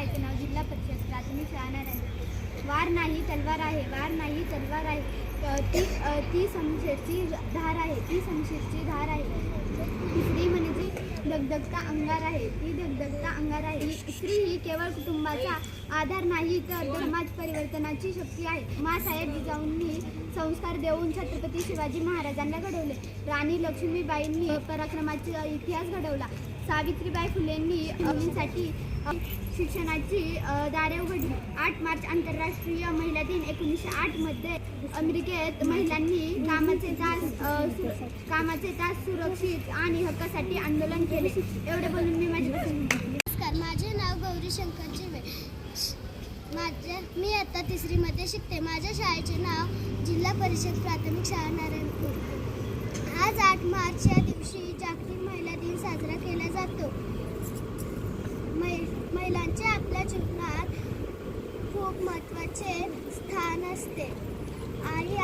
शाळेचे नाव जिल्हा परिषद प्राथमिक शाळा नारायणपूर. वार नाही तलवार आहे, वार नाही तलवार आहे, ती समशेरची धार आहे, ती समशेरची धार आहे. स्त्री म्हणजे दगदगता अंगार आहे, ती दगदगता अंगार आहे. स्त्री ही केवळ कुटुंबाचा आधार नाही तर समाज परिवर्तनाची शक्ती आहे. माँसाहेब जिजाऊंनी संस्कार देऊन छत्रपती शिवाजी महाराजांना घडवले. राणी लक्ष्मीबाईंनी पराक्रमाचा इतिहास घडवला. सावित्रीबाई फुलेंनी मुलींसाठी शिक्षणाची दारे उघडली. 8 मार्च आंतरराष्ट्रीय महिला दिन 1908 मध्ये अमेरिकेत महिलांनी कामाचे तास सुरक्षित आणि हक्कासाठी आंदोलन केले. एवढे बोलून मी माझी नमस्कार, माझे नाव गौरी शंकर जिवे. मी आता 3री मध्ये शिकते. माझ्या शाळेचे नाव जिल्हा परिषद प्राथमिक शाळा नारायणपूर. आज 8 मार्च या दिवशी जागतिक महिला दिन साजरा केला जातो. महिलांचे आपल्या जीवनात खूप महत्त्वाचे स्थान असते. आई